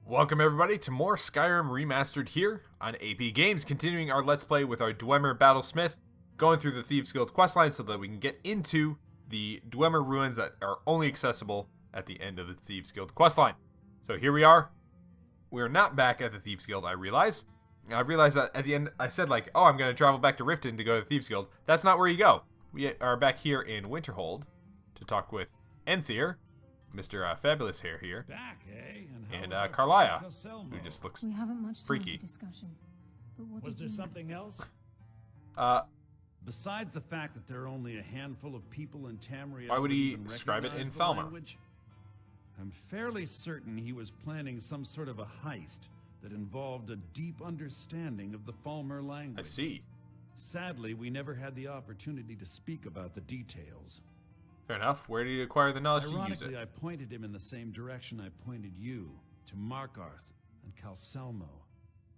Welcome everybody to more Skyrim Remastered here on AP Games, continuing our Let's Play with our Dwemer Battlesmith, going through the Thieves Guild questline so that we can get into the Dwemer ruins that are only accessible at the end of the Thieves Guild questline. So here we are. We're not back at the Thieves Guild, I realized. I realized that at the end I said like, oh, I'm going to travel back to Riften to go to the Thieves Guild. That's not where you go. We are back here in Winterhold to talk with Enthyr, Mr. Fabulous Hair here, back, eh? and Carlia, who just looks we haven't much time freaky. For discussion. But what Was did there you something else? Besides the fact that there are only a handful of people in Tamriel, Why would he who even describe it in recognize the Falmer? language, I'm fairly certain he was planning some sort of a heist that involved a deep understanding of the Falmer language. I see. Sadly, we never had the opportunity to speak about the details. Fair enough. Where did he acquire the knowledge to use Ironically, it? I pointed him in the same direction I pointed you, to Markarth and Calcelmo.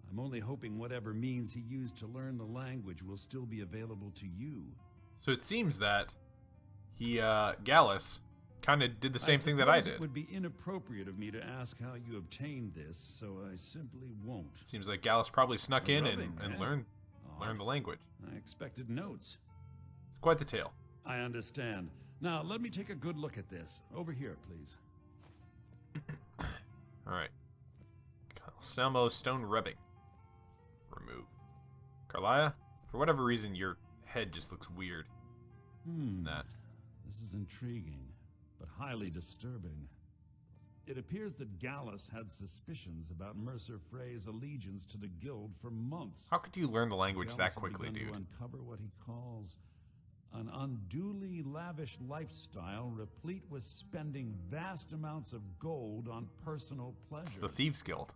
I'm only hoping whatever means he used to learn the language will still be available to you. So it seems that he, Gallus, kind of did the same thing that I did. It would be inappropriate of me to ask how you obtained this, so I simply won't. Seems like Gallus probably snuck in and Rubbing, learned the language. I expected notes. It's quite the tale. I understand. Now, let me take a good look at this. Over here, please. Alright. Calcelmo stone rubbing. Remove. Carlia, for whatever reason, your head just looks weird. That. This is intriguing, but highly disturbing. It appears that Gallus had suspicions about Mercer Frey's allegiance to the guild for months. How could you learn the language Gallus that had quickly, begun dude? to uncover what he calls an unduly lavish lifestyle replete with spending vast amounts of gold on personal pleasure. It's the Thieves Guild.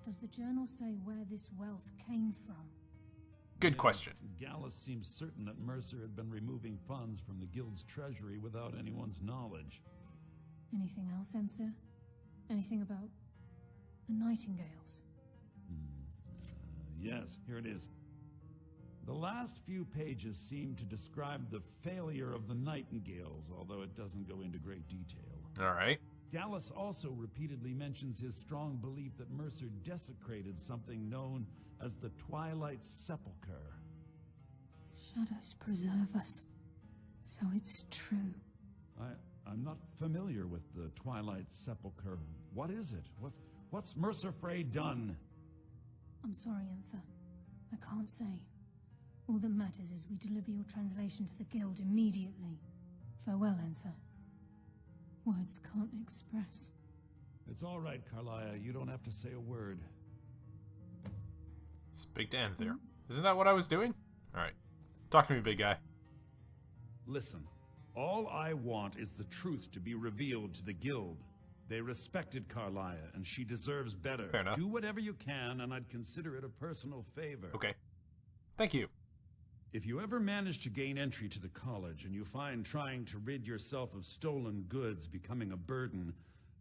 Does the journal say where this wealth came from? Good question. Gallus seems certain that Mercer had been removing funds from the guild's treasury without anyone's knowledge. Anything else, Enthyr? Anything about the Nightingales? Yes, here it is. The last few pages seem to describe the failure of the Nightingales, although it doesn't go into great detail. Alright. Gallus also repeatedly mentions his strong belief that Mercer desecrated something known as the Twilight Sepulchre. Shadows preserve us. So it's true. I'm not familiar with the Twilight Sepulchre. What is it? What's Mercer Frey done? I'm sorry, Enthyr. I can't say. All that matters is we deliver your translation to the guild immediately. Farewell, Enthyr. Words can't express. It's all right, Carlia. You don't have to say a word. Speak to Enthyr. Isn't that what I was doing? Alright. Talk to me, big guy. Listen, all I want is the truth to be revealed to the guild. They respected Carlia, and she deserves better. Fair enough. Do whatever you can, and I'd consider it a personal favor. Okay. Thank you. If you ever manage to gain entry to the college, and you find trying to rid yourself of stolen goods becoming a burden,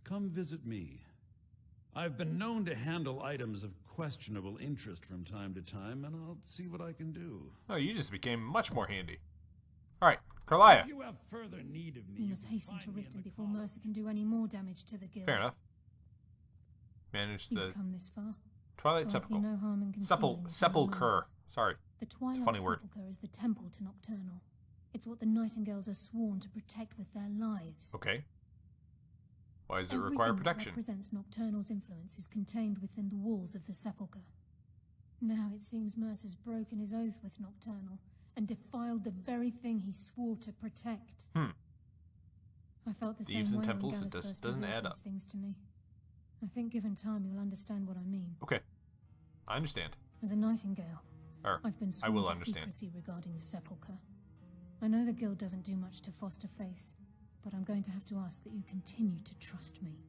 come visit me. I've been known to handle items of questionable interest from time to time, and I'll see what I can do. Oh, you just became much more handy. Alright, Carlia. If you have further need of me, We you must can hasten to find me in Riften the before college. Mercer can do any more damage to the guild. Fair enough. Manage the You've come this far. Twilight So I see Sepulchre. no harm in concealing Sepulchre. Sorry. The Twilight funny word. Sepulchre is the temple to Nocturnal. It's what the Nightingales are sworn to protect with their lives. Okay. Why does it require Everything that protection? represents Nocturnal's influence is contained within the walls of the Sepulchre. Now it seems Mercer's broken his oath with Nocturnal and defiled the very thing he swore to protect. I felt the Thieves same and way temples, when it Gallus just first doesn't revealed add these up. things to me. I think given time you'll understand what I mean. Okay. I understand. As a Nightingale, Or, I've been I sworn will to understand. secrecy regarding the Sepulchre. I know the guild doesn't do much to foster faith, but I'm going to have to ask that you continue to trust me.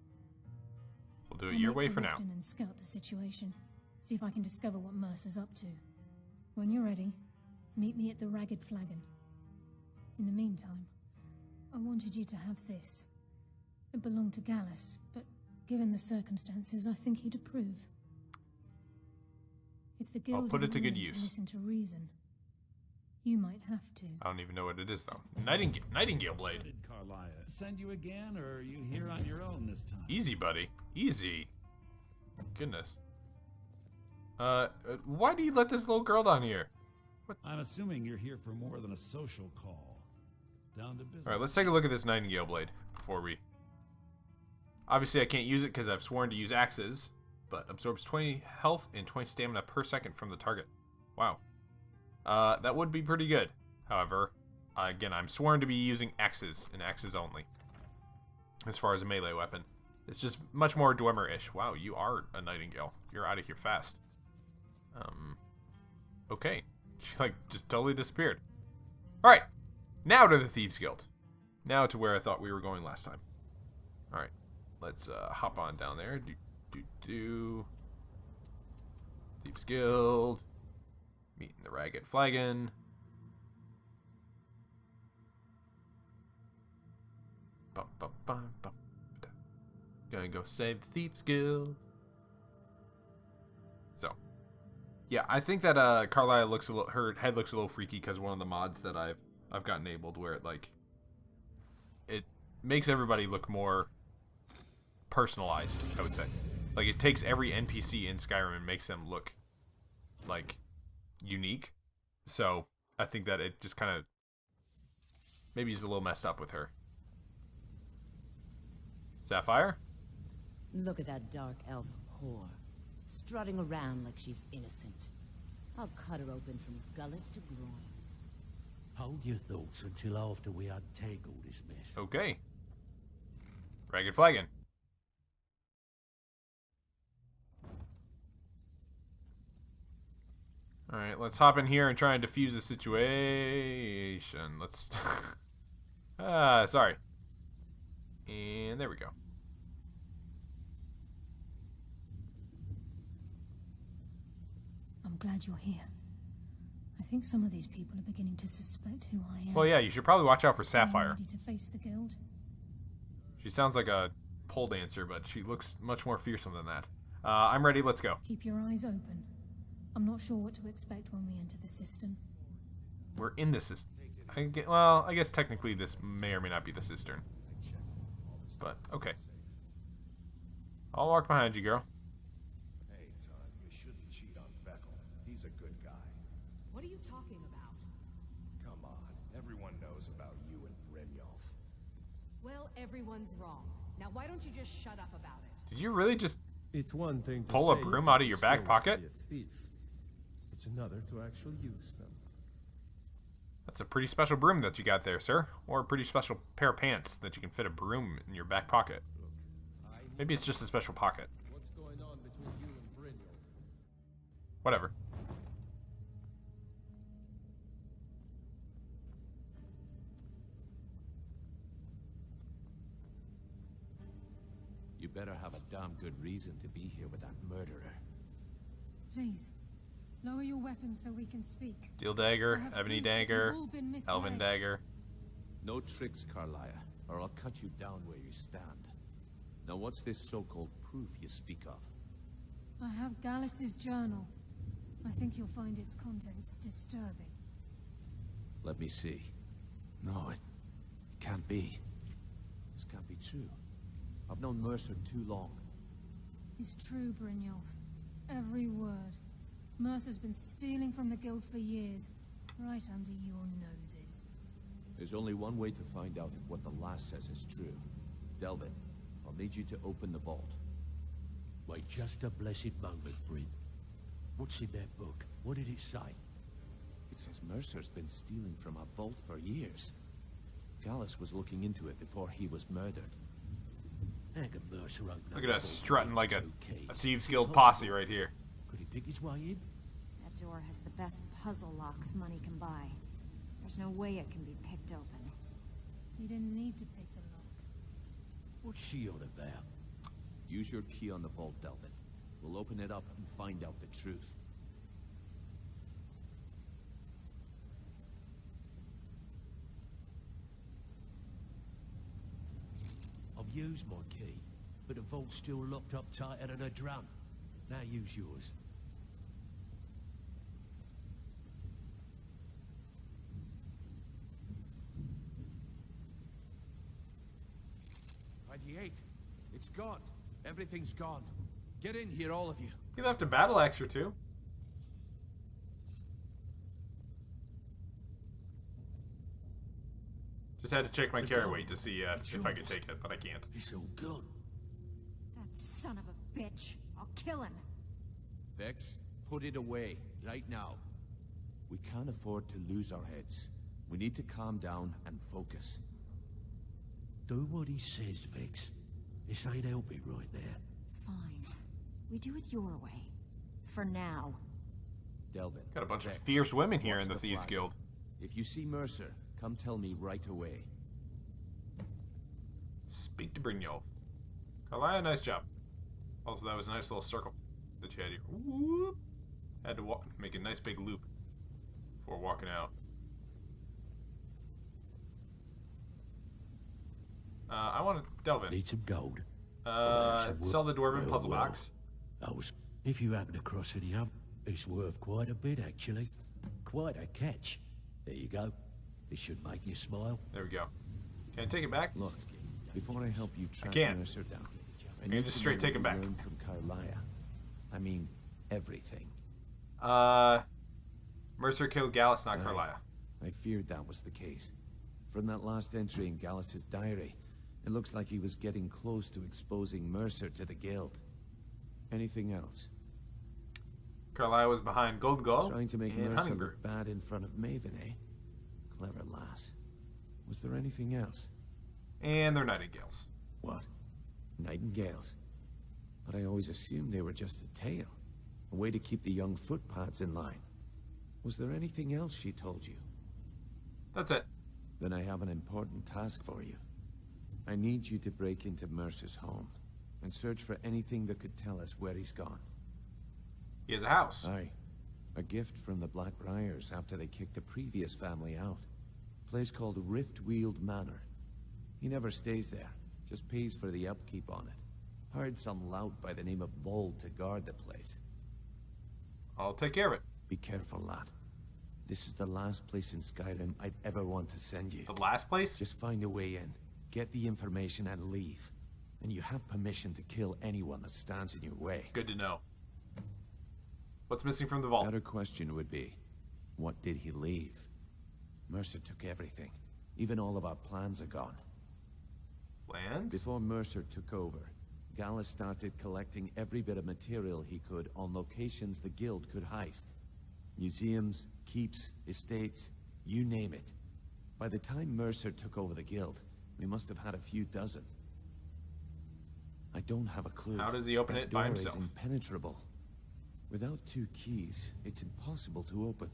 We'll do it I'll your make way for for now. Riften and scout the situation. See if I can discover what Mercer's up to. When you're ready, meet me at the Ragged Flagon. In the meantime, I wanted you to have this. It belonged to Gallus, but given the circumstances, I think he'd approve. If the guild put it isn't to good willing use. listen to reason, you might have to. I don't even know what it is, though. Nightingale Blade. Did Carlia send you again, or are you here on your own this time? Easy, buddy. Easy. Goodness. Why do you let this little girl down here? I'm assuming you're here for more than a social call. Down to business. Alright, let's take a look at this Nightingale Blade before we... Obviously, I can't use it because I've sworn to use axes, but absorbs 20 health and 20 stamina per second from the target. Wow. That would be pretty good. However, again, I'm sworn to be using axes, and axes only. As far as a melee weapon. It's just much more Dwemer-ish. Wow, you are a Nightingale. You're out of here fast. Okay. She, like, just totally disappeared. Alright. Now to the Thieves Guild. Now to where I thought we were going last time. Alright. Let's hop on down there. Thieves Guild. Meeting the Ragged Flagon. Bum, bum, bum, bum. Gonna go save the Thieves Guild. So, yeah, I think that Carlisle looks a little, her head looks a little freaky because one of the mods that I've got enabled where it like it makes everybody look more personalized. I would say, like it takes every NPC in Skyrim and makes them look like unique. So I think that it just kind of maybe is a little messed up with her. Sapphire? Look at that dark elf whore, strutting around like she's innocent. I'll cut her open from gullet to groin. Hold your thoughts until after we untangle this mess. Okay. Ragged Flagon. Alright, let's hop in here and try and defuse the situation. Let's... sorry. And there we go. I'm glad you're here. I think some of these people are beginning to suspect who I am. Well, yeah, you should probably watch out for Are you Sapphire. ready to face the guild? She sounds like a pole dancer, but she looks much more fearsome than that. I'm ready, let's go. Keep your eyes open. I'm not sure what to expect when we enter the cistern. We're in the cistern. Well, I guess technically this may or may not be the cistern. But, okay. I'll walk behind you, girl. Hey, Ton, you shouldn't cheat on Vekel. He's a good guy. What are you talking about? Come on, everyone knows about you and Brynjolf. Well, everyone's wrong. Now why don't you just shut up about it? Did you really just It's one thing to pull a say broom you out of have your back skills pocket? to be a thief. It's another to actually use them. That's a pretty special broom that you got there, sir. Or a pretty special pair of pants that you can fit a broom in your back pocket. Maybe it's just a special pocket. What's going on between you and Brynjolf? Whatever. You better have a damn good reason to be here with that murderer. Please, lower your weapons so we can speak. Steel dagger, I have ebony proof that dagger, you've all been misled. elven dagger. No tricks, Carlia, or I'll cut you down where you stand. Now what's this so-called proof you speak of? I have Gallus' journal. I think you'll find its contents disturbing. Let me see. No, it can't be. This can't be true. I've known Mercer too long. It's true, Brynjolf. Every word. Mercer's been stealing from the guild for years, right under your noses. There's only one way to find out if what the lass says is true. Delvin, I'll need you to open the vault. Wait just a blessed moment, Bryn. What's in that book? What did it say? It says Mercer's been stealing from a vault for years. Gallus was looking into it before he was murdered. Hang a Mercer open Look a at us vault strutting with like two keys. a Thieves Is it Guild possible? posse right here. Could he pick his way in? That door has the best puzzle locks money can buy. There's no way it can be picked open. You didn't need to pick the lock. What's she on about? Use your key on the vault, Delvin. We'll open it up and find out the truth. I've used my key, but the vault's still locked up tighter than a drum. Now use yours. It's gone. Everything's gone. Get in here, all of you. He left a battle axe or two. Just had to check my carry weight to see if I could take it, but I can't. It's all gone. That son of a bitch. I'll kill him. Vex, put it away, right now. We can't afford to lose our heads. We need to calm down and focus. Do what he says, Vex. This ain't helping right there. Fine. We do it your way. For now. Delvin. Got a bunch of Vex, fierce women here watch in the Thieves flag. Guild. If you see Mercer, come tell me right away. Speak to Brynjolf. Kalaya, nice job. Also, that was a nice little circle that you had here. Whoop. Had to make a nice big loop before walking out. I want to delve in. Need some gold. Sell the Dwarven puzzle well. box. If you happen across any other, it's worth quite a bit, actually. Quite a catch. There you go. This should make you smile. There we go. Can I take it back? Look, before I help you track can't. Mercer down, I You just straight take it back. learn from Carlia. I mean, everything. Mercer killed Gallus, not Aye. Carlia. I feared that was the case. From that last entry in Gallus's diary, it looks like he was getting close to exposing Mercer to the guild. Anything else? Carlia was behind Gold Glow Trying to make and Mercer Hummingbird. look bad in front of Maven, eh? Clever lass. Was there anything else? And they're nightingales. What? Nightingales? But I always assumed they were just a tale. A way to keep the young footpads in line. Was there anything else she told you? That's it. Then I have an important task for you. I need you to break into Mercer's home and search for anything that could tell us where he's gone. He has a house. Aye. A gift from the Blackbriars after they kicked the previous family out. Place called Riftweald Manor. He never stays there, just pays for the upkeep on it. Hired some lout by the name of Vold to guard the place. I'll take care of it. Be careful, lad. This is the last place in Skyrim I'd ever want to send you. The last place? Just find a way in, get the information and leave. And you have permission to kill anyone that stands in your way. Good to know. What's missing from the vault? Better question would be, what did he leave? Mercer took everything. Even all of our plans are gone. Plans? Before Mercer took over, Gallus started collecting every bit of material he could on locations the guild could heist. Museums, keeps, estates, you name it. By the time Mercer took over the guild, we must have had a few dozen. I don't have a clue. How does he open That it by door himself? is impenetrable. Without 2 keys, it's impossible to open.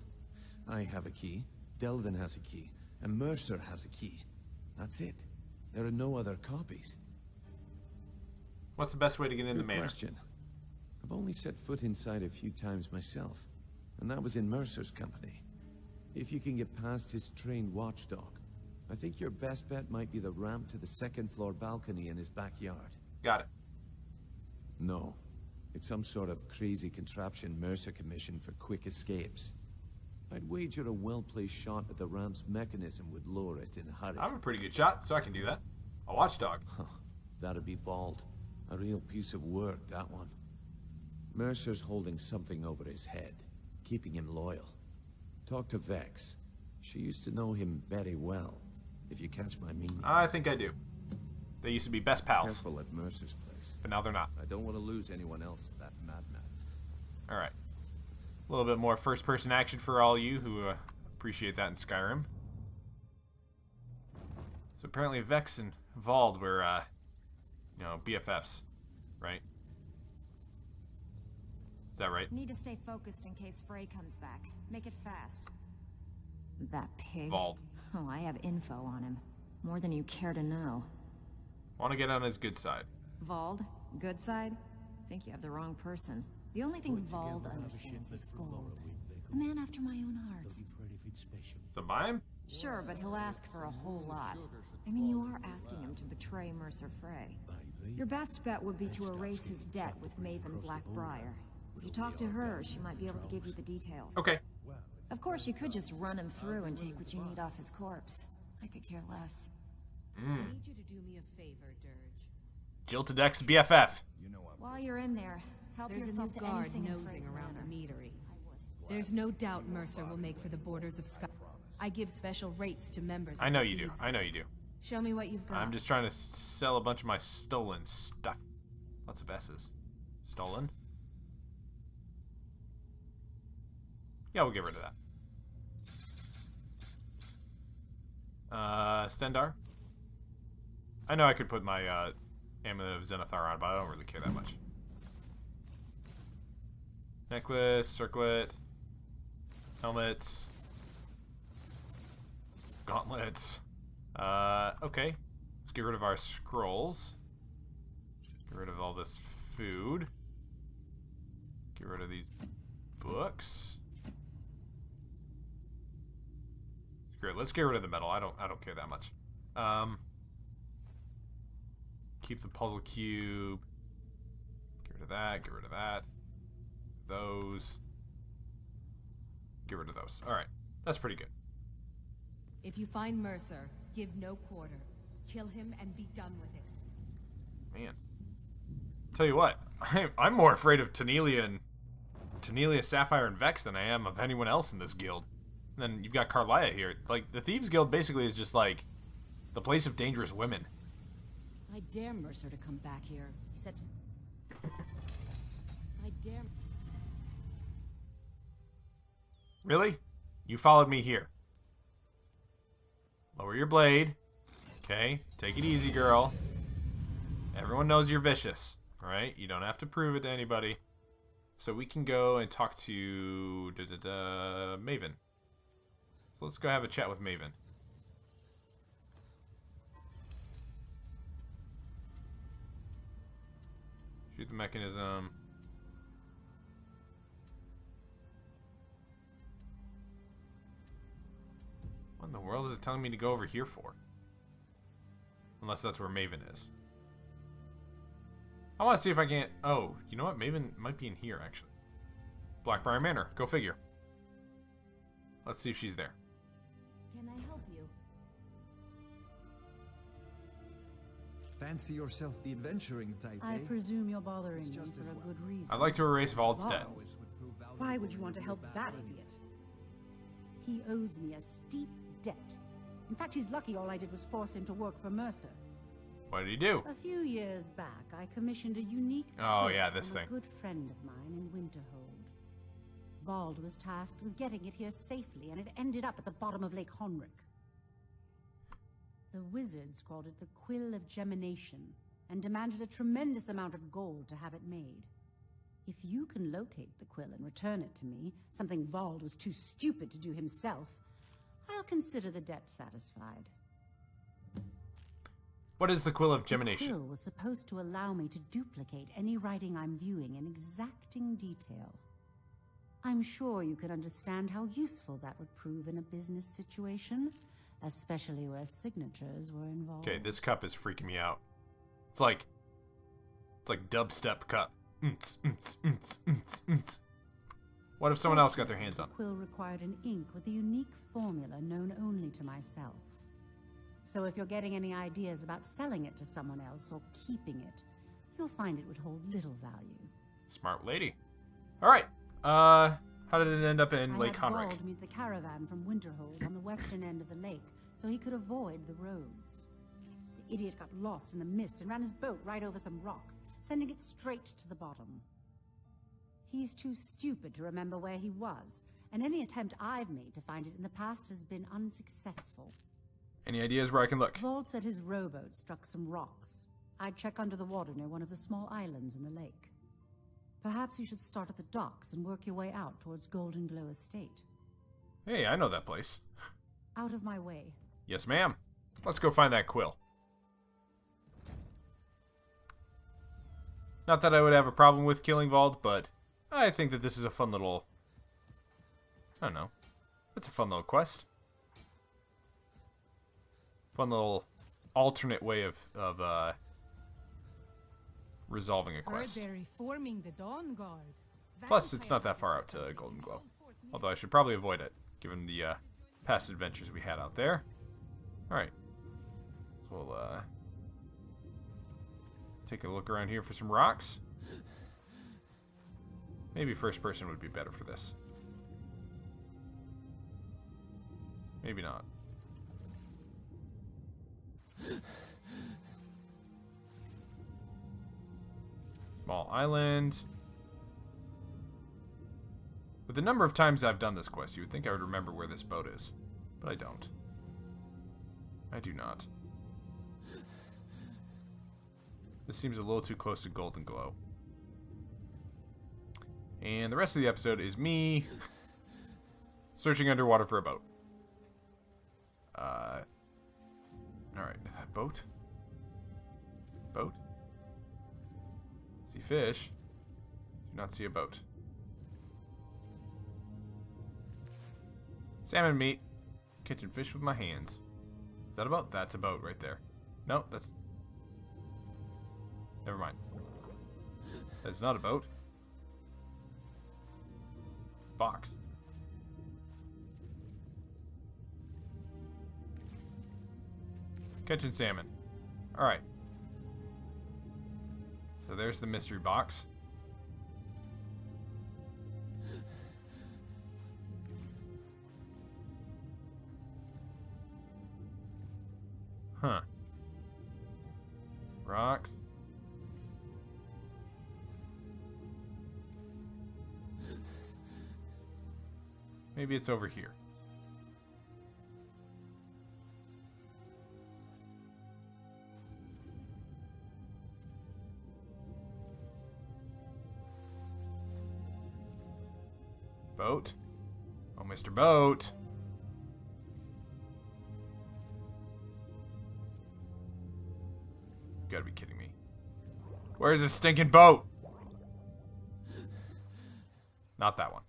I have a key, Delvin has a key, and Mercer has a key. That's it. There are no other copies. What's the best way to get in the Good manor? question. I've only set foot inside a few times myself, and that was in Mercer's company. If you can get past his trained watchdog, I think your best bet might be the ramp to the 2nd floor balcony in his backyard. Got it. No, it's some sort of crazy contraption Mercer commissioned for quick escapes. I'd wager a well-placed shot at the ramp's mechanism would lower it in a hurry. I'm a pretty good shot, so I can do that. A watchdog. That'd be Vold. A real piece of work, that one. Mercer's holding something over his head, keeping him loyal. Talk to Vex. She used to know him very well, if you catch my meaning. I think I do. They used to be best pals, Careful at Mercer's place. but now they're not. I don't want to lose anyone else to that madman. Alright. A little bit more first-person action for all you who appreciate that in Skyrim. So apparently Vex and Vold were, BFFs, right? Is that right? Need to stay focused in case Frey comes back. Make it fast. That pig? Vold. Oh, I have info on him. More than you care to know. Want to get on his good side. Vold? Good side? Think you have the wrong person. The only thing Vold understands is gold. A man after my own heart. So buy him? Sure, but he'll ask for a whole lot. I mean, you are asking him to betray Mercer Frey. Your best bet would be to erase his debt with Maven Blackbriar. If you talk to her, she might be able to give you the details. Okay. Of course, you could just run him through and take what you need off his corpse. I could care less. I need you to do me a favor, Dirge. Jilted X BFF. You know I'm While you're in there, help There's a new yourself to guard anything in nosing Frey's around the manor. meadery. There's no doubt Mercer will make for the borders of Sky. I give special rates to members. I know you do. I know you do. Show me what you've got. I'm just trying to sell a bunch of my stolen stuff. Lots of S's. Stolen? Yeah, we'll get rid of that. Stendar? I know I could put my Amulet of Zenithar on, but I don't really care that much. Necklace, circlet, helmets, gauntlets. Okay. Let's get rid of our scrolls. Get rid of all this food. Get rid of these books. Great. Let's get rid of the metal. I don't care that much. Keep the puzzle cube. Get rid of that. Get rid of that. Those. Get rid of those. All right. That's pretty good. If you find Mercer, give no quarter. Kill him and be done with it. Man. Tell you what, I'm more afraid of Tanelia, Sapphire, and Vex than I am of anyone else in this guild. And then you've got Carlia here. Like, the Thieves Guild basically is just like the place of dangerous women. I dare Mercer to come back here. He said I dare... Really? You followed me here. Lower your blade. Okay, take it easy, girl. Everyone knows you're vicious, alright? You don't have to prove it to anybody. So we can go and talk to Maven. So let's go have a chat with Maven. Shoot the mechanism. What in the world is it telling me to go over here for? Unless that's where Maven is. I want to see if I can't... Oh, you know what? Maven might be in here, actually. Blackbriar Manor. Go figure. Let's see if she's there. Can I help you? Fancy yourself the adventuring type, I eh? presume you're bothering me just for as a well. good reason. I'd like to erase Vald's debt. Why would you want to help that idiot? He owes me a steep debt. In fact, he's lucky all I did was force him to work for Mercer. What did he do? A few years back, I commissioned a unique Oh, quilt yeah, this from thing. a good friend of mine in Winterhold. Vald was tasked with getting it here safely, and it ended up at the bottom of Lake Honrick. The wizards called it the Quill of Gemination, and demanded a tremendous amount of gold to have it made. If you can locate the quill and return it to me, something Vald was too stupid to do himself, I'll consider the debt satisfied. What is the Quill of The Gemination? quill was supposed to allow me to duplicate any writing I'm viewing in exacting detail. I'm sure you can understand how useful that would prove in a business situation, especially where signatures were involved. Okay, this cup is freaking me out. It's like dubstep cup. What if someone else got their hands on The it? quill required an ink with a unique formula known only to myself. So if you're getting any ideas about selling it to someone else or keeping it, you'll find it would hold little value. Smart lady. Alright. How did it end up in Lake I had Honrick? Vald meet the caravan from Winterhold on the western end of the lake, so he could avoid the roads. The idiot got lost in the mist and ran his boat right over some rocks, sending it straight to the bottom. He's too stupid to remember where he was, and any attempt I've made to find it in the past has been unsuccessful. Any ideas where I can look? Vald said his rowboat struck some rocks. I'd check under the water near one of the small islands in the lake. Perhaps you should start at the docks and work your way out towards Golden Glow Estate. Hey, I know that place. Out of my way. Yes, ma'am. Let's go find that quill. Not that I would have a problem with killing Vald, but I think that this is a fun little... I don't know. It's a fun little quest. Fun little alternate way of resolving a quest. Heard they're reforming the Dawn Guard. Plus, it's not that far out to Golden Glow. Although I should probably avoid it, given the past adventures we had out there. Alright. So we'll take a look around here for some rocks. Maybe first person would be better for this. Maybe not. Small island. With the number of times I've done this quest, you would think I would remember where this boat is. But I don't. I do not. This seems a little too close to Golden Glow. And the rest of the episode is me searching underwater for a boat. Alright. Boat? Boat? See fish. Do not see a boat. Salmon meat. Catching fish with my hands. Is that a boat? That's a boat right there. No, that's... Never mind. That's not a boat. Box. Catching salmon. Alright. So there's the mystery box. Huh. Rocks. Maybe it's over here. Boat. Oh, Mr. Boat. You gotta be kidding me. Where's this stinking boat? Not that one.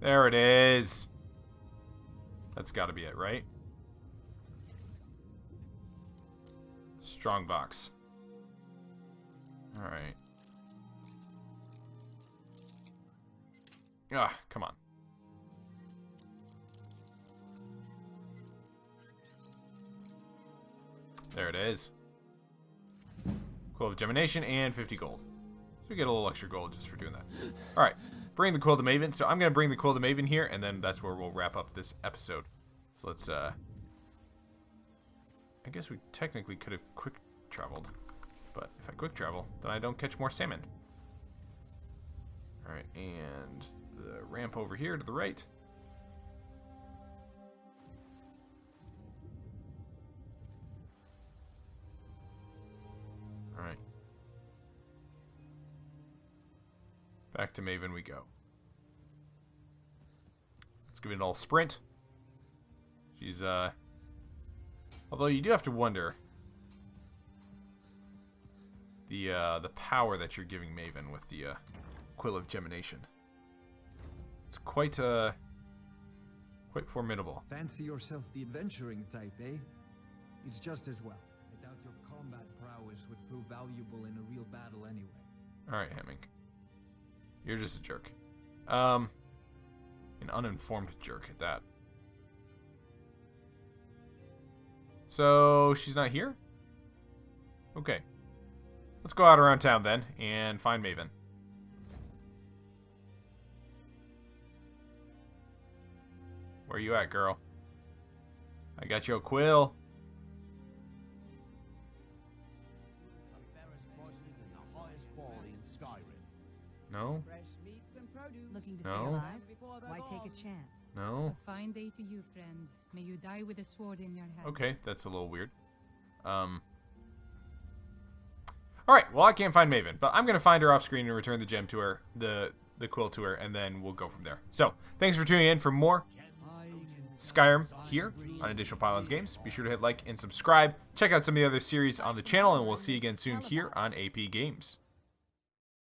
There it is. That's gotta be it, right? Strong box. Alright. Ah, come on. There it is. Quill of Gemination and 50 gold. So we get a little extra gold just for doing that. Alright. Bring the Quill to Maven. So I'm going to bring the Quill to Maven here, and then that's where we'll wrap up this episode. So let's, I guess we technically could have quick traveled. But if I quick travel, then I don't catch more salmon. Alright, and the ramp over here to the right. Alright. Back to Maven we go. Let's give it an old sprint. She's, although you do have to wonder the power that you're giving Maven with the Quill of Gemination. It's quite formidable. Fancy yourself the adventuring type, eh? It's just as well. I doubt your combat prowess would prove valuable in a real battle anyway. Alright, Hemming. You're just a jerk. An uninformed jerk at that. So, she's not here? Okay. Let's go out around town then and find Maven. Where you at, girl? I got your quill. No. Looking to stay No. alive? Why take a chance? No. A fine day to you, friend. May you die with a sword in your hand. Okay, that's a little weird. Alright, well I can't find Maven, but I'm gonna find her off screen and return the gem to her, the quill to her, and then we'll go from there. So, thanks for tuning in for more Skyrim here on Additional Pylons Games. Be sure to hit like and subscribe. Check out some of the other series on the channel, and we'll see you again soon here on AP Games.